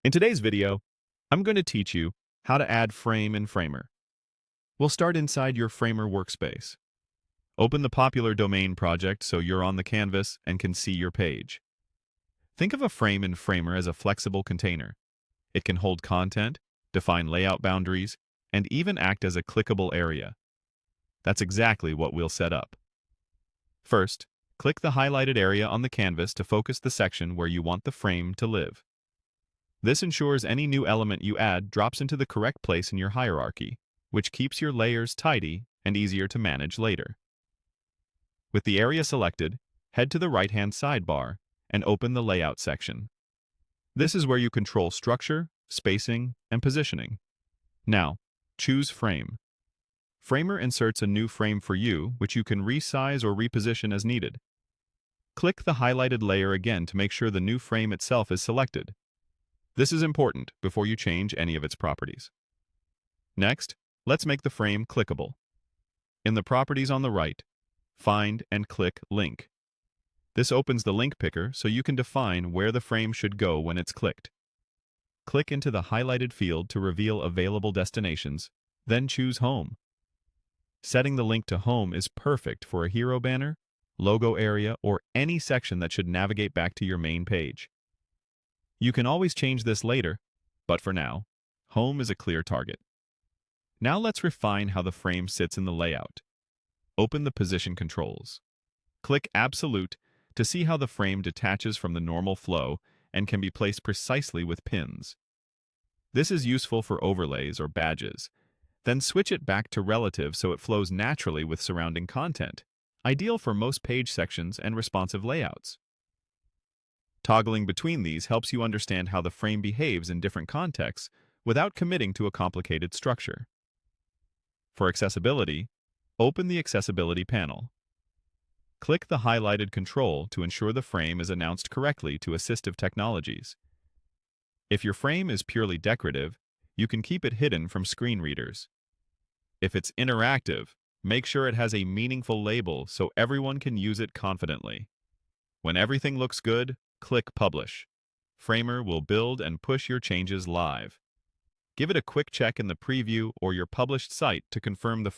In today's video, I'm going to teach you how to add frame in Framer. We'll start inside your Framer workspace. Open the popular domain project so you're on the canvas and can see your page. Think of a frame in Framer as a flexible container. It can hold content, define layout boundaries, and even act as a clickable area. That's exactly what we'll set up. First, click the highlighted area on the canvas to focus the section where you want the frame to live. This ensures any new element you add drops into the correct place in your hierarchy, which keeps your layers tidy and easier to manage later. With the area selected, head to the right-hand sidebar and open the Layout section. This is where you control structure, spacing, and positioning. Now, choose Frame. Framer inserts a new frame for you, which you can resize or reposition as needed. Click the highlighted layer again to make sure the new frame itself is selected. This is important before you change any of its properties. Next, let's make the frame clickable. In the properties on the right, find and click Link. This opens the link picker so you can define where the frame should go when it's clicked. Click into the highlighted field to reveal available destinations, then choose Home. Setting the link to Home is perfect for a hero banner, logo area, or any section that should navigate back to your main page. You can always change this later, but for now, Home is a clear target. Now let's refine how the frame sits in the layout. Open the position controls. Click Absolute to see how the frame detaches from the normal flow and can be placed precisely with pins. This is useful for overlays or badges. Then switch it back to Relative so it flows naturally with surrounding content, ideal for most page sections and responsive layouts. Toggling between these helps you understand how the frame behaves in different contexts without committing to a complicated structure. For accessibility, open the Accessibility panel. Click the highlighted control to ensure the frame is announced correctly to assistive technologies. If your frame is purely decorative, you can keep it hidden from screen readers. If it's interactive, make sure it has a meaningful label so everyone can use it confidently. When everything looks good, click Publish. Framer will build and push your changes live. Give it a quick check in the preview or your published site to confirm the